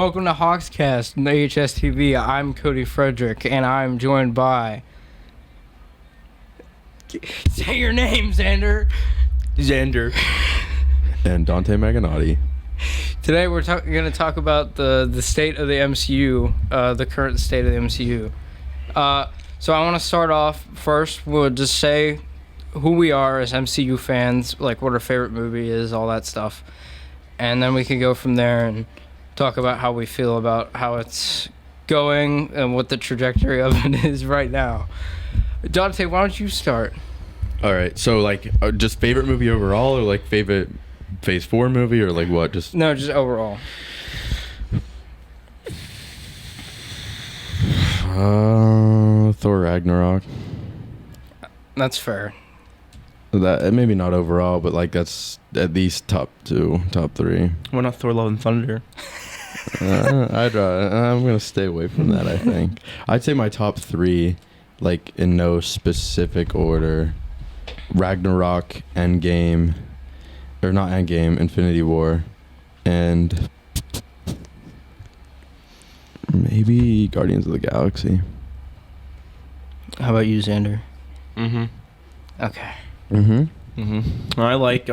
welcome to HAWKS on AHS-TV. I'm Cody Frederick, and I'm joined by... Say your name, Zander. Zander. And Dante Maganati. Today we're going to talk about the state of the MCU, the current state of the MCU. So I want to start off first. We'll just say who we are as MCU fans, like what our favorite movie is, all that stuff. And then we can go from there and talk about how we feel about how it's going and what the trajectory of it is right now. Dante, why don't you start? All right. So, like, just favorite movie overall, or like favorite Phase 4 movie, or like what? Just overall. Thor Ragnarok. That's fair. That maybe not overall, but like that's at least top 2, top 3. Why not Thor: Love and Thunder? I'm gonna stay away from that. I think I'd say my top 3, like in no specific order: Ragnarok, Endgame, or not Endgame, Infinity War, and maybe Guardians of the Galaxy. How about you, Zander? Mm-hmm. Okay. I like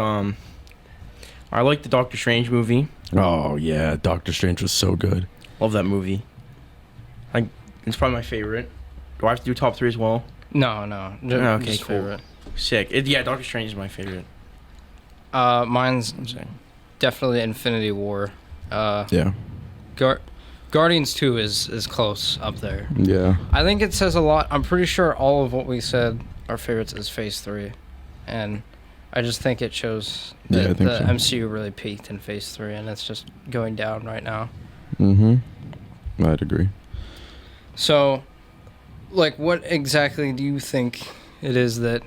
the Doctor Strange movie. Oh yeah, Doctor Strange was so good. Love that movie. It's probably my favorite. Do I have to do top 3 as well? No. Okay, Just cool. favorite. Sick. Doctor Strange is my favorite. Mine's definitely Infinity War. Yeah. Guardians 2 is close up there. Yeah. I think it says a lot. I'm pretty sure all of what we said our favorites is Phase 3. And I just think it shows that the MCU really peaked in Phase 3, and it's just going down right now. I'd agree. So, like, what exactly do you think it is that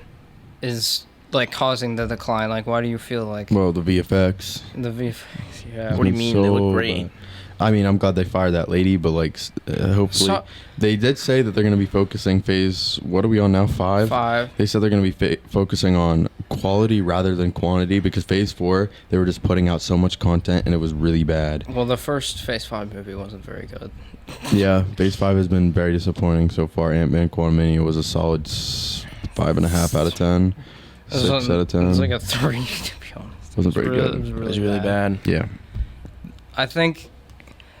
is, like, causing the decline? Like, why do you feel like... Well, the VFX. The VFX, yeah. What do you mean? They look great. I mean, I'm glad they fired that lady, but like, hopefully, they did say that they're going to be focusing phase. What are we on now? 5. 5. They said they're going to be focusing on quality rather than quantity, because phase 4 they were just putting out so much content and it was really bad. Well, the first Phase 5 movie wasn't very good. Yeah, phase 5 has been very disappointing so far. Ant-Man Quantumania was a solid 5.5 out of 10. 6 out of 10. It was like a 3, to be honest. Wasn't very good. It was really bad. Yeah. I think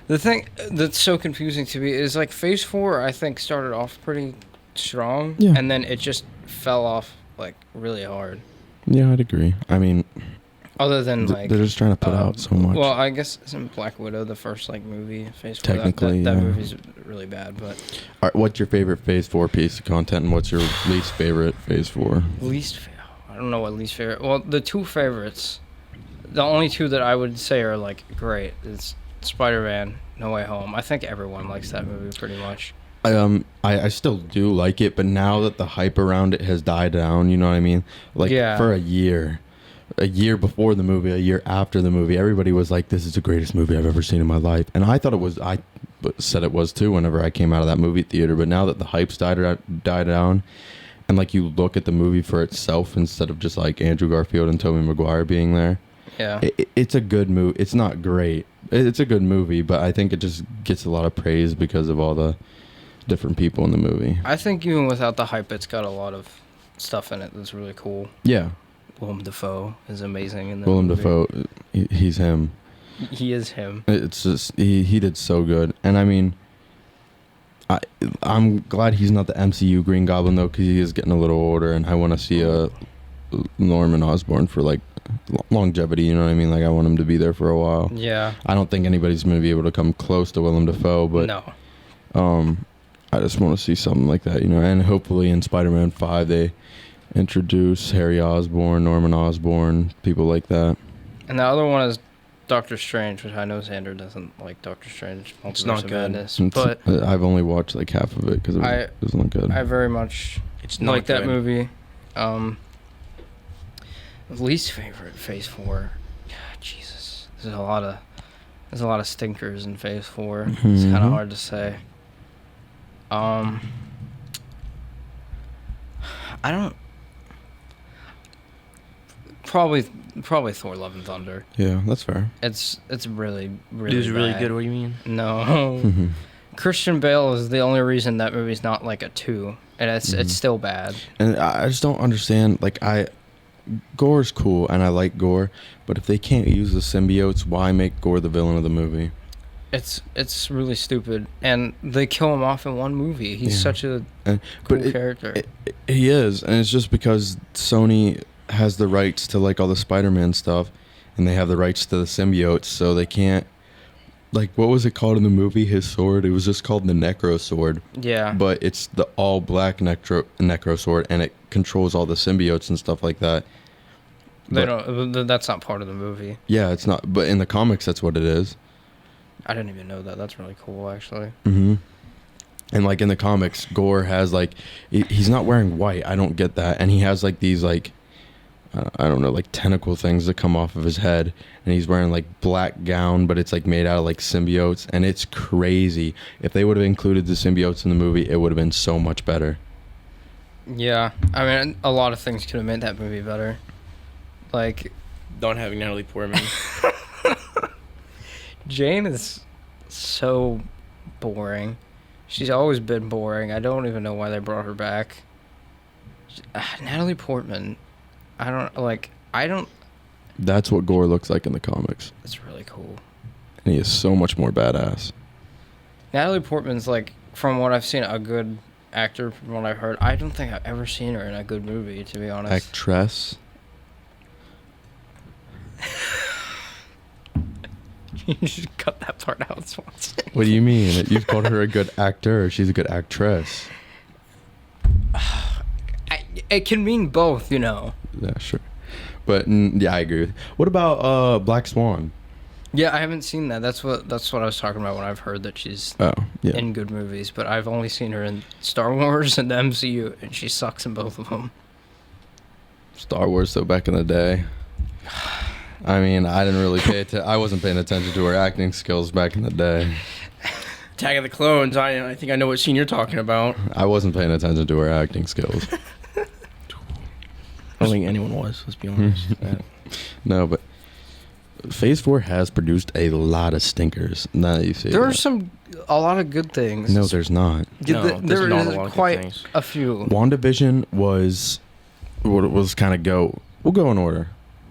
the thing that's so confusing to me is, like, Phase 4, I think, started off pretty strong, and then it just fell off, like, really hard. Yeah, I'd agree. I mean, other than, like... They're just trying to put out so much. Well, I guess isn't Black Widow the first, like, movie, Phase 4? Technically, that movie's really bad, but... All right, what's your favorite Phase 4 piece of content, and what's your least favorite Phase 4? I don't know what least favorite... Well, the 2 favorites, the only 2 that I would say are, like, great is Spider-Man, No Way Home. I think everyone likes that movie pretty much. I still do like it, but now that the hype around it has died down, you know what I mean? Like, for a year before the movie, a year after the movie, everybody was like, this is the greatest movie I've ever seen in my life. And I thought it was, I said it was too whenever I came out of that movie theater. But now that the hype's died down, and like you look at the movie for itself instead of just like Andrew Garfield and Tobey Maguire being there, it's a good movie. It's not great. It's a good movie, but I think it just gets a lot of praise because of all the different people in the movie. I think even without the hype, it's got a lot of stuff in it that's really cool. Yeah. Willem Dafoe is amazing in the Willem movie. Dafoe, he's him. He is him. It's just, he did so good. And I mean, I'm glad he's not the MCU Green Goblin, though, because he is getting a little older, and I want to see a Norman Osborn for, like, longevity, you know what I mean? Like, I want him to be there for a while. Yeah. I don't think anybody's going to be able to come close to Willem Dafoe, but no. I just want to see something like that, you know. And hopefully in Spider-Man 5 they introduce Harry Osborn, Norman Osborn, people like that. And the other one is Doctor Strange, which I know Zander doesn't like. Doctor Strange. It's not good. Madness, but I've only watched like half of it because it wasn't good. I very much like that movie. Least favorite Phase 4. God, Jesus, there's a lot of stinkers in Phase 4. It's kind of hard to say. I don't. Probably Thor: Love and Thunder. Yeah, that's fair. It's really Dude's really good. What do you mean? No. Christian Bale is the only reason that movie's not like a 2, and it's still bad. And I just don't understand. Like, Gore's cool, and I like Gore, but if they can't use the symbiotes, why make Gore the villain of the movie? It's really stupid, and they kill him off in one movie. He's such a cool character. He is, and it's just because Sony has the rights to like all the Spider-Man stuff, and they have the rights to the symbiotes, so they can't. Like, what was it called in the movie? His sword. It was just called the Necro Sword. Yeah. But it's the all black Necro Sword, and it controls all the symbiotes and stuff like that. They don't. That's not part of the movie. Yeah, it's not. But in the comics, that's what it is. I didn't even know that. That's really cool, actually. Mm-hmm. And like in the comics, Gore has like he's not wearing white. I don't get that. And he has like these like I don't know, like tentacle things that come off of his head, and he's wearing like black gown, but it's like made out of like symbiotes, and it's crazy. If they would have included the symbiotes in the movie, it would have been so much better. Yeah, I mean, a lot of things could have made that movie better. Like, not having Natalie Portman. Jane is so boring. She's always been boring. I don't even know why they brought her back. Natalie Portman. I don't. That's what Gore looks like in the comics. That's really cool. And he is so much more badass. Natalie Portman's, like, from what I've seen, a good actor, from what I've heard. I don't think I've ever seen her in a good movie, to be honest. Actress. You should cut that part out, Swanson. What do you mean? You've called her a good actor. She's a good actress. It can mean both, you know. Yeah, sure. But yeah, I agree with you. What about Black Swan? Yeah, I haven't seen that. That's what I was talking about when I've heard that she's in good movies. But I've only seen her in Star Wars and the MCU, and she sucks in both of them. Star Wars, though, back in the day. I mean, I didn't really I wasn't paying attention to her acting skills back in the day. Attack of the Clones. I think I know what scene you're talking about. I wasn't paying attention to her acting skills. I don't think anyone was, let's be honest. No, but Phase 4 has produced a lot of stinkers. Now that you say there are a lot of good things. No, there's not. No, there not is a lot of quite good things. a few. WandaVision was what it was kind of go. We'll go in order.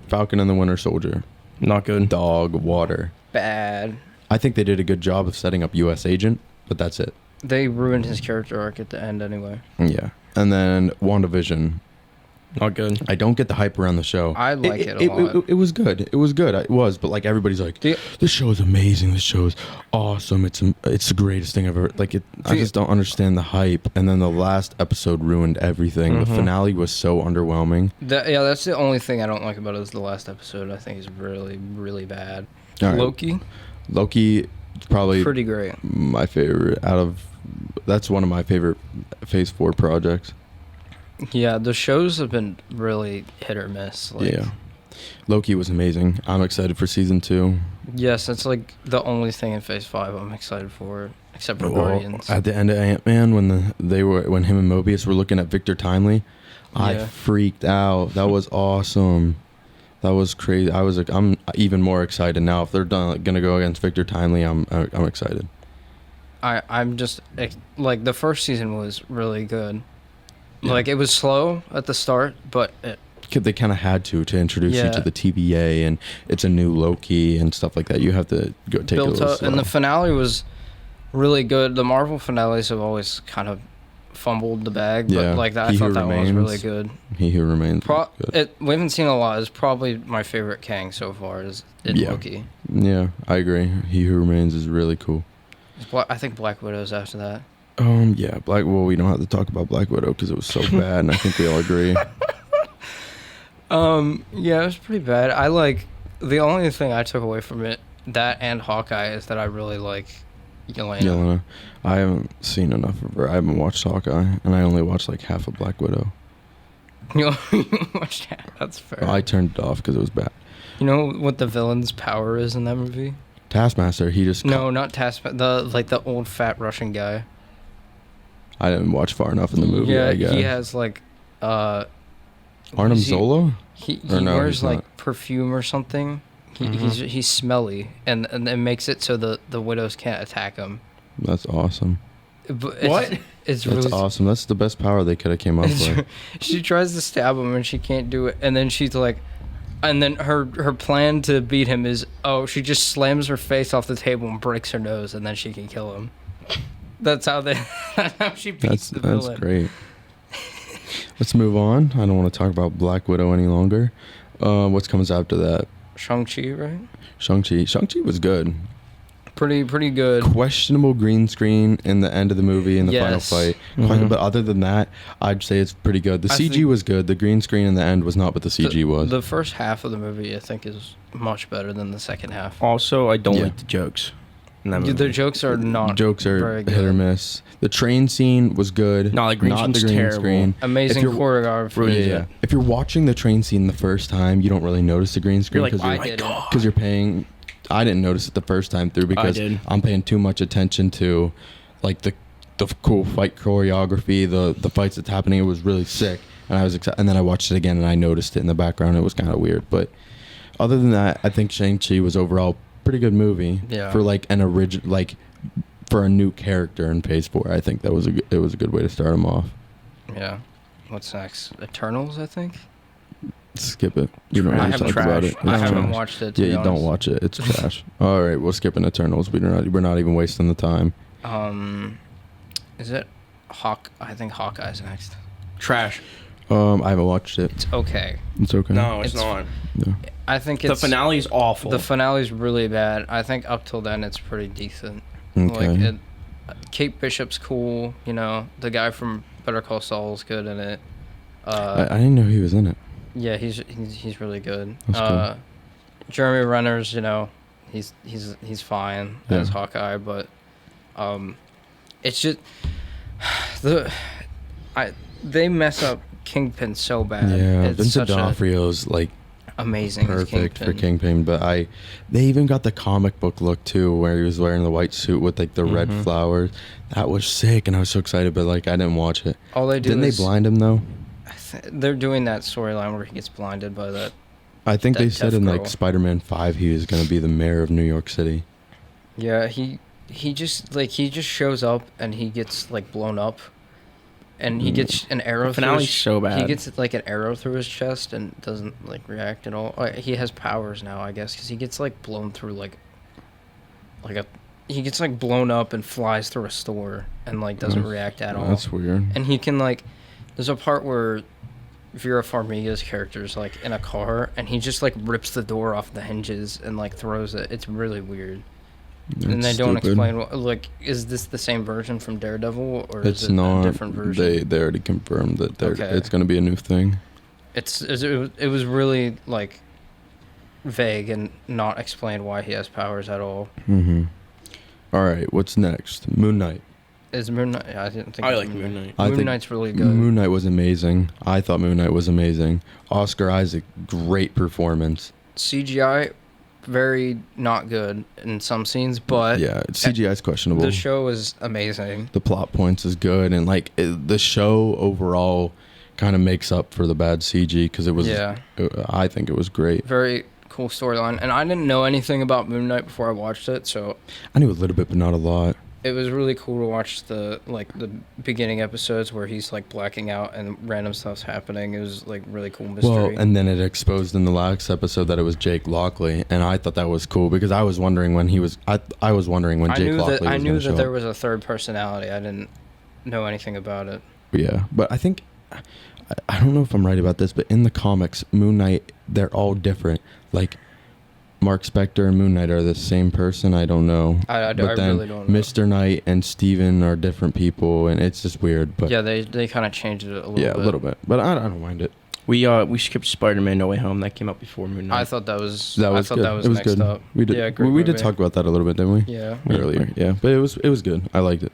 Falcon and the Winter Soldier. Not good. Dog water. Bad. I think they did a good job of setting up U.S. Agent, but that's it. They ruined his character arc at the end anyway. Yeah. And then WandaVision. Not good. I don't get the hype around the show. I like it a lot. It was good. It was good. It was, but like everybody's like, this show is amazing. This show is awesome. It's the greatest thing I've ever. Like it. I just don't understand the hype. And then the last episode ruined everything. Mm-hmm. The finale was so underwhelming. That's the only thing I don't like about it is the last episode. I think is really, really bad. Right. Loki, probably pretty great. My favorite that's one of my favorite Phase 4 projects. Yeah, the shows have been really hit or miss. Yeah. Loki was amazing. I'm excited for season 2. Yes, that's like the only thing in Phase 5 I'm excited for, except for Guardians. At the end of Ant-Man, when him and Mobius were looking at Victor Timely, I freaked out. That was awesome. That was crazy. I'm even more excited now. If they're gonna go against Victor Timely, I'm excited. I'm just like the first season was really good. Yeah. Like, it was slow at the start, but they kind of had to introduce you to the TVA, and it's a new Loki and stuff like that. You have to go take it a little slow. And the finale was really good. The Marvel finales have always kind of fumbled the bag, but like that, I thought that one was really good. He Who Remains. We haven't seen a lot. It's probably my favorite Kang so far is Loki. Yeah, I agree. He Who Remains is really cool. I think Black Widow's after that. Yeah, we don't have to talk about Black Widow because it was so bad, and I think we all agree. Yeah, it was pretty bad. The only thing I took away from it, that and Hawkeye, is that I really like Yelena. I haven't seen enough of her. I haven't watched Hawkeye, and I only watched like half of Black Widow. You watched half? That's fair. I turned it off because it was bad. You know what the villain's power is in that movie? Taskmaster. He just... No, not Taskmaster. The old fat Russian guy. I didn't watch far enough in the movie, I guess. He has, like, Arnim Zola? He no, wears he's like not. perfume or something. He's smelly, and it makes it so the widows can't attack him. That's awesome. But What? It's That's really awesome. That's the best power they could have came up with. She tries to stab him and she can't do it, and then she's like, and then her plan to beat him is she just slams her face off the table and breaks her nose, and then she can kill him. That's how she beats the villain. That's great. Let's move on. I don't want to talk about Black Widow any longer. What comes after that? Shang-Chi, right? Shang-Chi. Shang-Chi was good. Pretty good. Questionable green screen in the end of the movie in the final Yes. fight. But other than that, I'd say it's pretty good. The CG was good. The green screen in the end was not, but the CG was. The first half of the movie, I think, is much better than the second half. Also, I don't like the jokes. The jokes are not Jokes are very good. hit or miss. The train scene was good. No, the green scene's terrible. Screen. Amazing choreography. Yeah. If you're watching the train scene the first time, you don't really notice the green screen You're like, because you're paying. I didn't notice it the first time through because I'm paying too much attention to, like the cool fight choreography, the fights that's happening. It was really sick, and I was excited. And then I watched it again, and I noticed it in the background. It was kind of weird, but other than that, I think Shang-Chi was overall pretty good movie. Yeah. For like an original, like for a new character in Phase 4, I think it was a good way to start him off. Yeah. What's next? Eternals, I think. Skip it. You don't I really have talk trash. about it. I It's haven't trash. watched it. Yeah, you don't watch it. It's trash. All right, we're skipping Eternals. We're not even wasting the time. Is it I think Hawkeye's next. Trash. I haven't watched it. It's okay. It's okay. No, it's not. Yeah. I think The finale is awful. The finale's really bad. I think up till then it's pretty decent. Okay. Like Kate Bishop's cool. You know, the guy from Better Call Saul's good in it. I didn't know he was in it. Yeah, he's really good. That's cool. Jeremy Renner's, you know, he's fine as Hawkeye, but it's just they mess up Kingpin so bad. Yeah, it's Vincent such D'Onofrio's like amazing. perfect for Kingpin, but they even got the comic book look too, where he was wearing the white suit with like the red flowers. That was sick, and I was so excited, but like I didn't watch it. All they do Didn't they blind him though? They're doing that storyline where he gets blinded by that. I think they said in girl. like Spider-Man 5 he was going to be the mayor of New York City. Yeah, he just shows up and he gets like blown up, and he gets an arrow. Finale's so bad. He gets like an arrow through his chest and doesn't like react at all. He has powers now, I guess, because he gets like blown through he gets like blown up and flies through a store and like doesn't react at all. That's weird. And he can like, there's a part where Vera Farmiga's character is like in a car and he just like rips the door off the hinges and like throws it. It's really weird. And they don't explain like, is this the same version from Daredevil or is it a different version? They already confirmed that it's going to be a new thing. It was really like vague and not explained why he has powers at all. All right, what's next? Moon Knight. Is Moon Knight? I didn't think. I like Moon Knight. Moon Knight's really good. Moon Knight was amazing. I thought Moon Knight was amazing. Oscar Isaac, great performance. CGI, very not good in some scenes, but yeah, CGI is questionable. The show is amazing. The plot points is good, and like the show overall kind of makes up for the bad CG because it was. Yeah. I think it was great. Very cool storyline, and I didn't know anything about Moon Knight before I watched it, so I knew a little bit, but not a lot. It was really cool to watch the beginning episodes where he's like blacking out and random stuff's happening. It was like really cool mystery. Well, and then it exposed in the last episode that it was Jake Lockley, and I thought that was cool because I was wondering when he was. I was wondering when Jake Lockley was going to show up. I knew that there was a third personality. I didn't know anything about it. Yeah, but I think I don't know if I'm right about this, but in the comics, Moon Knight, they're all different. Like Mark Spector and Moon Knight are the same person. I don't know. I really don't know. Mr. Knight and Steven are different people, and it's just weird. But yeah, they kind of changed it a little bit. Yeah, a little bit, but I don't mind it. We skipped Spider-Man No Way Home. That came out before Moon Knight. I thought that was good. It was good. Up. We did. We did talk about that a little bit, didn't we? Yeah. Earlier, yeah, but it was good. I liked it.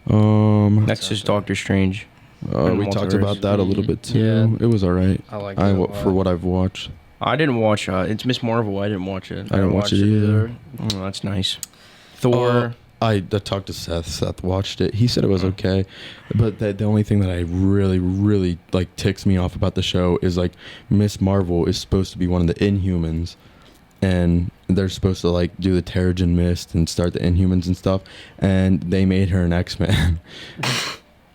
Next is Doctor Strange. We talked about that a little bit too. Yeah. It was alright. I liked it for what I've watched. I didn't watch. It's Miss Marvel. I didn't watch it. I didn't watch it either. Oh, that's nice. Thor. I talked to Seth. Seth watched it. He said it was okay, but the only thing that I really like ticks me off about the show is like Miss Marvel is supposed to be one of the Inhumans, and they're supposed to like do the Terrigen Mist and start the Inhumans and stuff, and they made her an X-Man.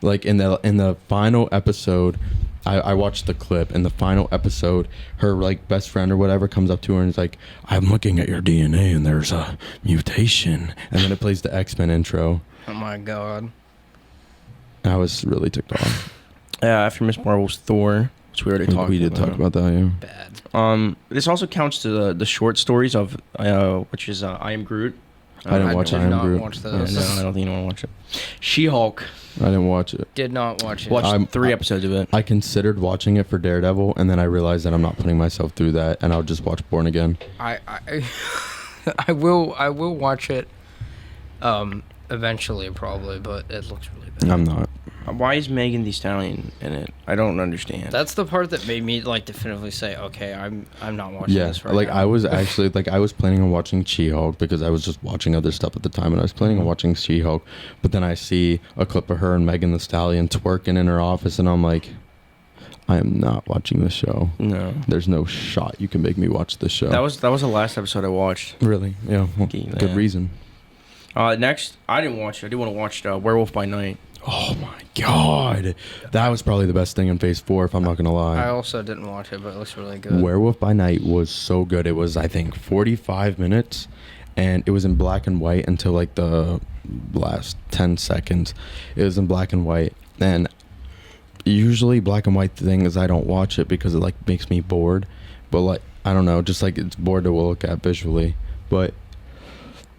Like in the final episode, I watched the clip. In the final episode, her like best friend or whatever comes up to her and is like, "I'm looking at your DNA and there's a mutation," and then it plays the X-Men intro. Oh my god! I was really ticked off. Yeah, after Miss Marvel's Thor, which we already talked about. We did talk about that, yeah. Bad. This also counts to the short stories of which is I Am Groot. I didn't watch I Am Groot. Watch those. No, I don't think you want to watch it. She-Hulk. I didn't watch it. Did not watch it. Watched 3 episodes of it. I considered watching it for Daredevil, and then I realized that I'm not putting myself through that, and I'll just watch Born Again. I will watch it eventually probably, but it looks really bad. I'm not. Why is Megan Thee Stallion in it? I don't understand. That's the part that made me like definitively say, okay, I'm not watching this right like now. I was actually like I was planning on watching She-Hulk because I was just watching other stuff at the time, and I was planning on watching She-Hulk, but then I see a clip of her and Megan Thee Stallion twerking in her office, and I'm like, I am not watching this show. No, there's no shot you can make me watch this show. That was the last episode I watched. Really? Yeah. Well, good reason. Next, I didn't watch it. I did want to watch Werewolf by Night. Oh my god, that was probably the best thing in Phase 4, if I'm not gonna lie. I also didn't watch it, but it looks really good. Werewolf by Night was so good. It was, I think, 45 minutes, and it was in black and white until like the last 10 seconds. It was in black and white, and usually black and white thing is I don't watch it because it like makes me bored, but like I don't know, just like it's bored to look at visually. But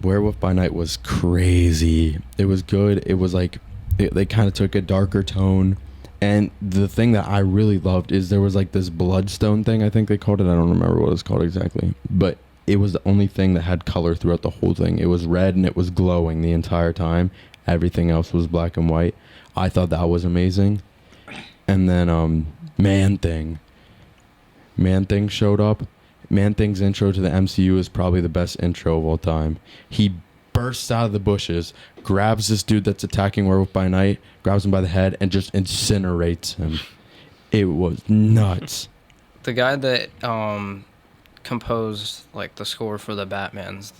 Werewolf by Night was crazy. It was good. It was like they kind of took a darker tone, and the thing that I really loved is there was like this bloodstone thing, I think they called it. I don't remember what it's called exactly, but it was the only thing that had color throughout the whole thing. It was red and it was glowing the entire time. Everything else was black and white. I thought that was amazing. And then Man-Thing showed up. Man-Thing's intro to the MCU is probably the best intro of all time. He bursts out of the bushes, grabs this dude that's attacking Werewolf by Night, grabs him by the head, and just incinerates him. It was nuts. The guy that composed like the score for the Batmans,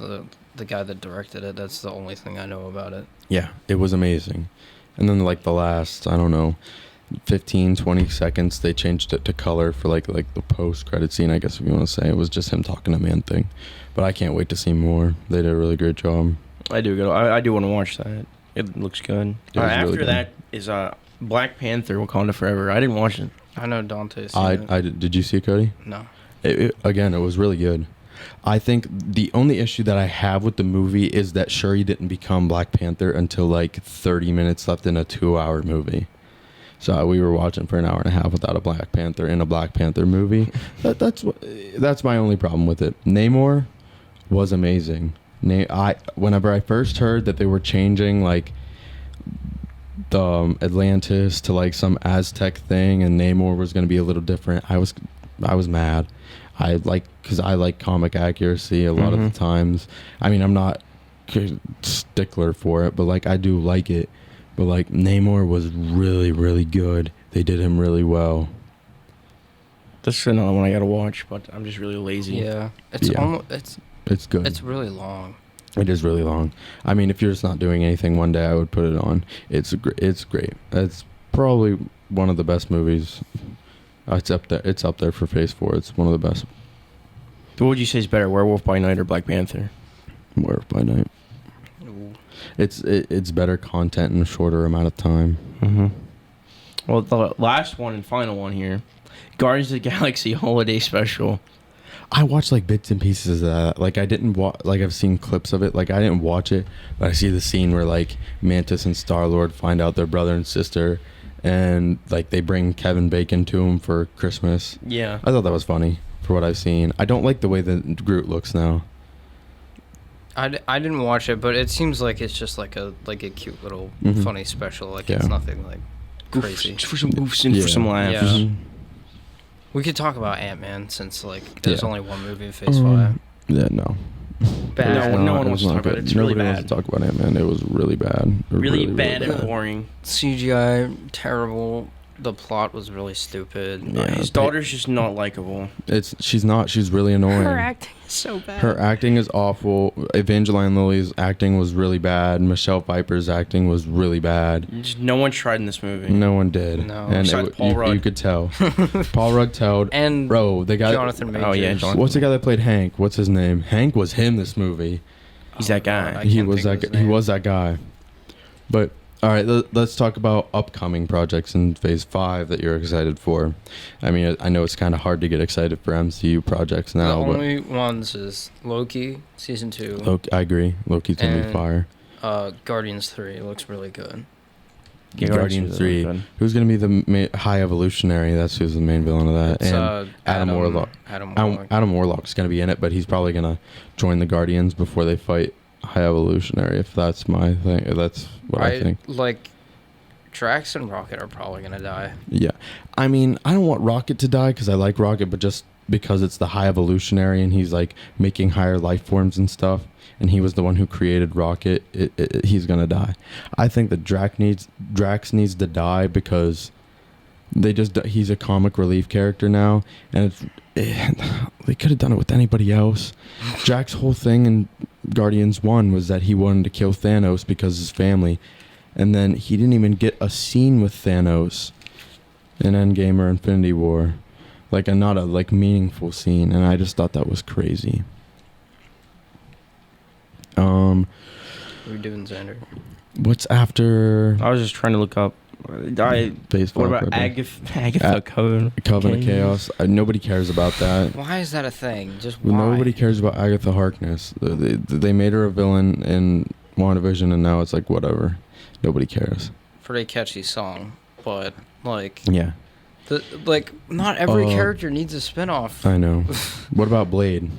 the guy that directed it, that's the only thing I know about it. Yeah, it was amazing. And then like the last, I don't know, 15-20 seconds they changed it to color for like the post-credit scene, I guess, if you want to say. It was just him talking to Man-Thing. But I can't wait to see more. They did a really great job. I do want to watch that. It looks good. After really good. That is Black Panther: Wakanda Forever. I didn't watch it. I know Dante. Did you see it, Cody? No. Again, it was really good. I think the only issue that I have with the movie is that Shuri didn't become Black Panther until like 30 minutes left in a 2-hour movie. So we were watching for an hour and a half without a Black Panther in a Black Panther movie. That's my only problem with it. Namor was amazing. Whenever I first heard that they were changing like the Atlantis to like some Aztec thing and Namor was going to be a little different, I was mad. Because I like comic accuracy a lot of the times. I mean, I'm not a stickler for it, but like I do like it. But like Namor was really, really good. They did him really well. That's another one I gotta watch, but I'm just really lazy. Yeah, it's good. It's really long. It is really long. I mean, if you're just not doing anything one day, I would put it on. It's great. It's probably one of the best movies. It's up there for Phase 4. It's one of the best. What would you say is better, Werewolf by Night or Black Panther? Werewolf by Night. Ooh. It's better content in a shorter amount of time. Mm-hmm. Well, the last one and final one here, Guardians of the Galaxy Holiday Special. I watched like bits and pieces of that. Like I didn't watch. Like I've seen clips of it. Like I didn't watch it, but I see the scene where like Mantis and Star-Lord find out they're brother and sister, and like they bring Kevin Bacon to him for Christmas. Yeah, I thought that was funny for what I've seen. I don't like the way that Groot looks now. I didn't watch it, but it seems like it's just like a cute little funny special. Like it's nothing like crazy. For some goofs and for some laughs. Yeah. Mm-hmm. We could talk about Ant-Man since like there's only one movie in Phase 5. Yeah, no. bad. No one wants to talk about it. It's really bad. Nobody wants to talk about Ant-Man. It was really bad. Really bad and boring. CGI, terrible. The plot was really stupid. Yeah, his daughter's just not likable. She's not. She's really annoying. Her acting is so bad. Her acting is awful. Evangeline Lilly's acting was really bad. Michelle Pfeiffer's acting was really bad. Just no one tried in this movie. No one did. No. And Paul Rudd. You could tell. Paul Rudd told. And bro, the guy. Jonathan Majors. Oh yeah, Jonathan. What's the guy that played Hank? What's his name? Hank was him this movie. He's that guy. He was that guy. But all right, let's talk about upcoming projects in Phase 5 that you're excited for. I mean, I know it's kind of hard to get excited for MCU projects now. The only ones is Loki Season 2. Loki, I agree. Loki's going to be fire. Guardians 3 looks really good. Yeah, Guardians 3. Really who's going to be the High Evolutionary? That's who's the main villain of that. It's, and Adam Warlock. Adam Warlock's going to be in it, but he's probably going to join the Guardians before they fight High Evolutionary, if that's my thing. That's what I think. Like, Drax and Rocket are probably going to die. Yeah. I mean, I don't want Rocket to die because I like Rocket, but just because it's the High Evolutionary and he's, like, making higher life forms and stuff, and he was the one who created Rocket, he's going to die. I think that Drax needs to die because he's a comic relief character now, and they could have done it with anybody else. Drax's whole thing in Guardians 1 was that he wanted to kill Thanos because of his family, and then he didn't even get a scene with Thanos in Endgame or Infinity War, not a meaningful scene, and I just thought that was crazy. What are we doing, Zander? What's after? I was just trying to look up. What about Agatha Coven of Chaos? Nobody cares about that. Why is that a thing? Just why? Nobody cares about Agatha Harkness. They made her a villain in WandaVision, and now it's like whatever. Nobody cares. Pretty catchy song, but yeah. Not every character needs a spinoff. I know. What about Blade?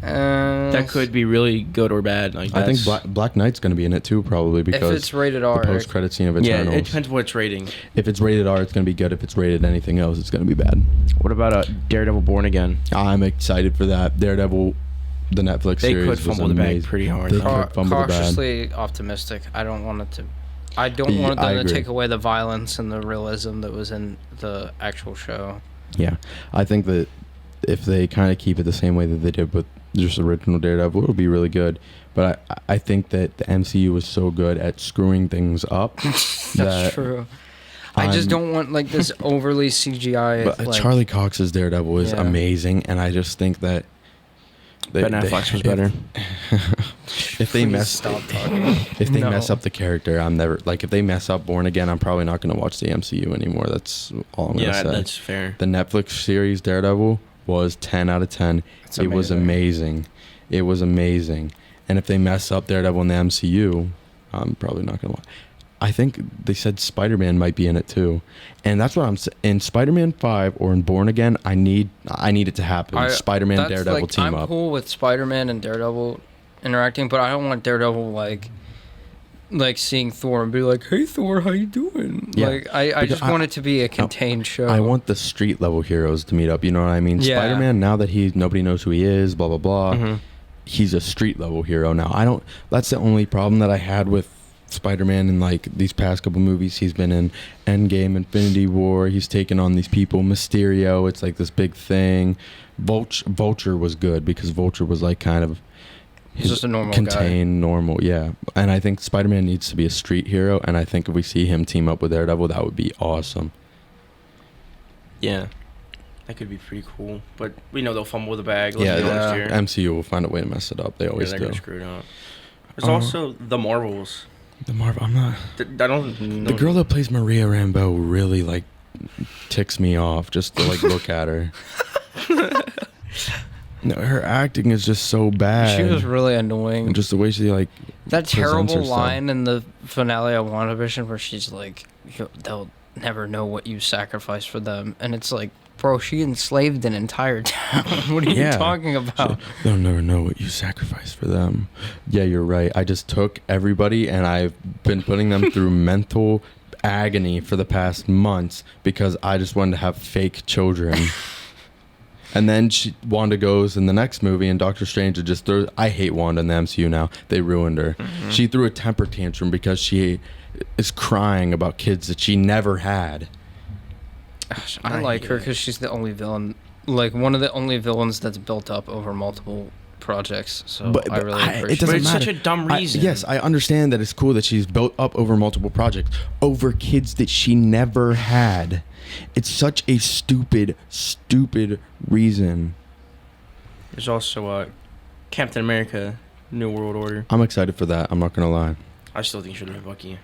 That could be really good or bad. I think Black Knight's going to be in it too, probably, because if it's rated R, the post-credit scene of Eternals. Yeah, it depends what it's rating. If it's rated R, it's going to be good. If it's rated anything else, it's going to be bad. What about Daredevil Born Again? I'm excited for that. Daredevil, the Netflix series, could fumble the bag pretty hard. Cautiously optimistic. I don't want them to take away the violence and the realism that was in the actual show. Yeah, I think that if they kind of keep it the same way that they did with just original Daredevil, it'll be really good. But I think that the MCU was so good at screwing things up. That's true. I just don't want this overly CGI. But Charlie Cox's Daredevil is amazing, and I just think that Ben Affleck's was better. If they mess up the character, I'm never if they mess up Born Again, I'm probably not going to watch the MCU anymore. That's all I'm going to say. Yeah, that's fair. The Netflix series Daredevil was 10 out of 10. It was amazing. It was amazing. And if they mess up Daredevil in the MCU, I'm probably not going to watch. I think they said Spider-Man might be in it too. And that's what I'm saying. In Spider-Man 5 or in Born Again, I need it to happen. Spider-Man, Daredevil team up. I'm cool with Spider-Man and Daredevil interacting, but I don't want Daredevil seeing Thor and be like, "Hey Thor, how you doing?" Yeah. I just want it to be a contained show. I want the street level heroes to meet up. You know what I mean? Yeah. Spider-Man, now that nobody knows who he is, blah blah blah. Mm-hmm. He's a street level hero now. That's the only problem that I had with Spider-Man in these past couple movies. He's been in Endgame, Infinity War. He's taken on these people. Mysterio, it's this big thing. Vulture was good because Vulture was kind of he's just a normal contained, guy. Normal, yeah. And I think Spider-Man needs to be a street hero, and I think if we see him team up with Daredevil, that would be awesome. Yeah. That could be pretty cool. But we know they'll fumble the bag. Next year. MCU will find a way to mess it up. They always do. They're screwed up. There's also the Marvels. I'm not... The girl that plays Maria Rambeau really, ticks me off just to, look at her. No, her acting is just so bad. She was really annoying. And just the way she, that terrible line in the finale of WandaVision where she's like, they'll never know what you sacrificed for them. And it's bro, she enslaved an entire town. What are you talking about? They'll never know what you sacrificed for them. Yeah, you're right. I just took everybody and I've been putting them through mental agony for the past months because I just wanted to have fake children. And then Wanda goes in the next movie, and Doctor Strange just throws. I hate Wanda in the MCU now. They ruined her. Mm-hmm. She threw a temper tantrum because she is crying about kids that she never had. Gosh, I like her because she's the only villain, like one of the only villains that's built up over multiple projects. So I really appreciate it. But it's such a dumb reason. Yes, I understand that it's cool that she's built up over multiple projects, over kids that she never had. It's such a stupid reason. There's also Captain America, New World Order. I'm excited for that. I'm not going to lie. I still think it should have been Bucky.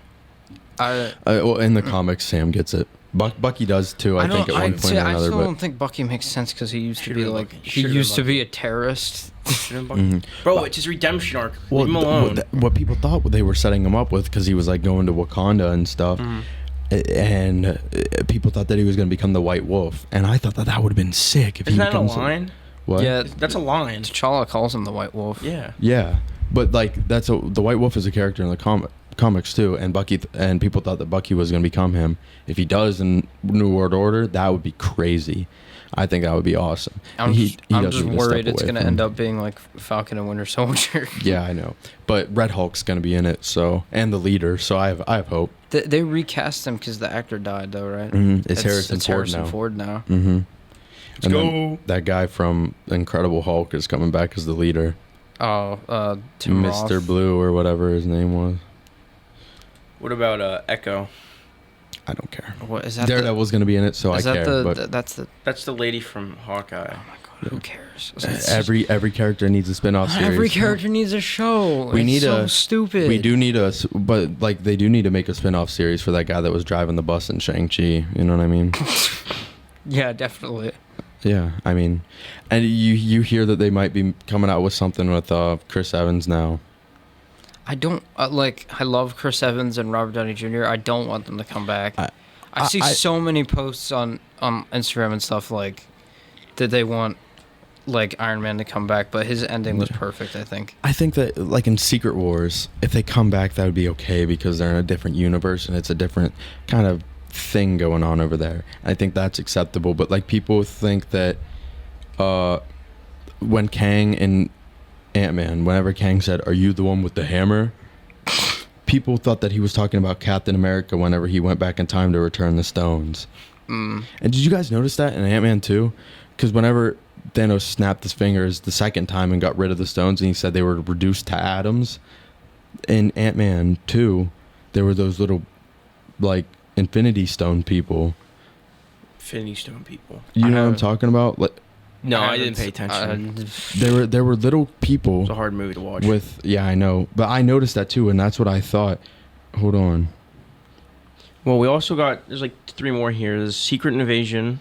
Well, in the comics, Sam gets it. Bucky does too. I think at one point or another. I still don't think Bucky makes sense because he used to be a terrorist. Mm-hmm. Bro, it's his redemption arc. Leave him alone. What people thought they were setting him up with, because he was like going to Wakanda and stuff, and people thought that he was going to become the White Wolf, and I thought that would have been sick if he becomes. Isn't that a line? What? Yeah, that's a line. T'Challa calls him the White Wolf. Yeah. Yeah, but like the White Wolf is a character in the comics too, and Bucky and people thought that Bucky was going to become him. If he does in New World Order, that would be crazy. I think that would be awesome. I'm just worried it's going to end up being like Falcon and Winter Soldier. Yeah, I know, but Red Hulk's going to be in it, so, and the leader, so I have hope. They recast him because the actor died, though, right? Mm-hmm. It's Harrison Ford now. Mm-hmm. Let's go. That guy from Incredible Hulk is coming back as the leader. Oh, Tim Mr. Roth. Blue or whatever his name was. What about Echo? I don't care. What is that? Daredevil's going to be in it, so I care. But that's the lady from Hawkeye. Oh my god, who cares? Every character needs a spin-off series. Every character needs a show. Stupid. We do need but like they do need to make a spin-off series for that guy that was driving the bus in Shang-Chi. You know what I mean? Yeah, definitely. Yeah, I mean, and you hear that they might be coming out with something with Chris Evans now. I don't I love Chris Evans and Robert Downey Jr. I don't want them to come back. I see so many posts on Instagram and stuff like that they want like Iron Man to come back, but his ending was perfect, I think. I think that like in Secret Wars, if they come back, that would be okay because they're in a different universe and it's a different kind of thing going on over there. I think that's acceptable, but like people think that when Kang and Ant-Man, whenever Kang said, "Are you the one with the hammer?" people thought that he was talking about Captain America whenever he went back in time to return the stones. And did you guys notice that in Ant-Man 2? Because whenever Thanos snapped his fingers the second time and got rid of the stones, and he said they were reduced to atoms, in Ant-Man 2, there were those little, like, Infinity Stone people. Infinity Stone people. You know what I'm talking about? Like, no, I didn't pay attention. There were little people. It's a hard movie to watch. Yeah, I know, but I noticed that too, and that's what I thought. Hold on. Well, we also there's like 3 more here. There's Secret Invasion.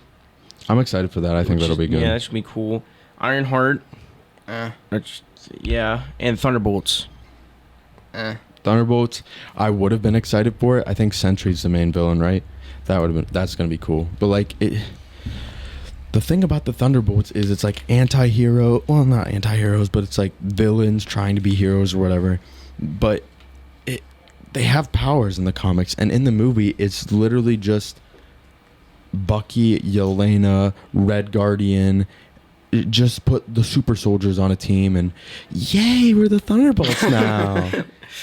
I'm excited for that. I think that'll be good. Yeah, that should be cool. Ironheart. Yeah, and Thunderbolts. Thunderbolts. I would have been excited for it. I think Sentry's the main villain, right? That's gonna be cool. But like it. The thing about the Thunderbolts is it's like anti-hero, well, not anti-heroes, but it's like villains trying to be heroes or whatever. But they have powers in the comics, and in the movie, it's literally just Bucky, Yelena, Red Guardian. Just put the super soldiers on a team, and yay, we're the Thunderbolts now.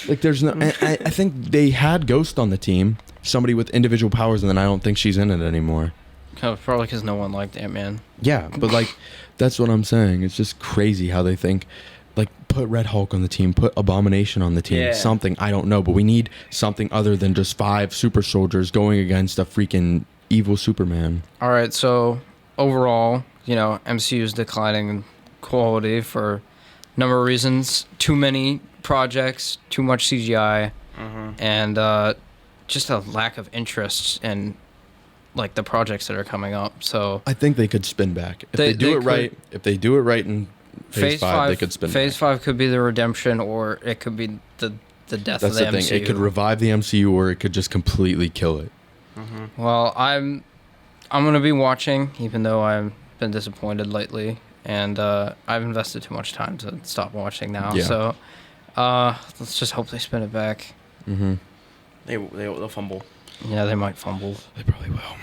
Like there's no, I think they had Ghost on the team, somebody with individual powers, and then I don't think she's in it anymore. Probably because no one liked Ant-Man. Yeah, but like, that's what I'm saying. It's just crazy how they think, like, put Red Hulk on the team, put Abomination on the team, something, I don't know. But we need something other than just 5 super soldiers going against a freaking evil Superman. All right, so overall, MCU is declining in quality for a number of reasons. Too many projects, too much CGI, and just a lack of interest in like the projects that are coming up. So I think they could spin back if they do it right in Phase 5. They could spin Phase back. 5 could be the redemption, or it could be the death of the MCU. That's the thing. It could revive the MCU, or it could just completely kill it. Well, I'm gonna be watching, even though I've been disappointed lately, and I've invested too much time to stop watching now. Yeah. So let's just hope they spin it back. They'll fumble. Yeah, they might fumble. They probably will.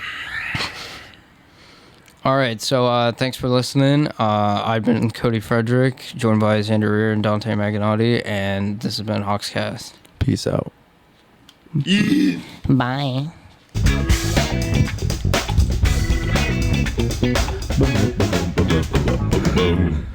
All right, so thanks for listening. I've been Cody Frederick, joined by Zander and Dante Maganotti, and this has been HAWKS. Peace out. Bye. Boom.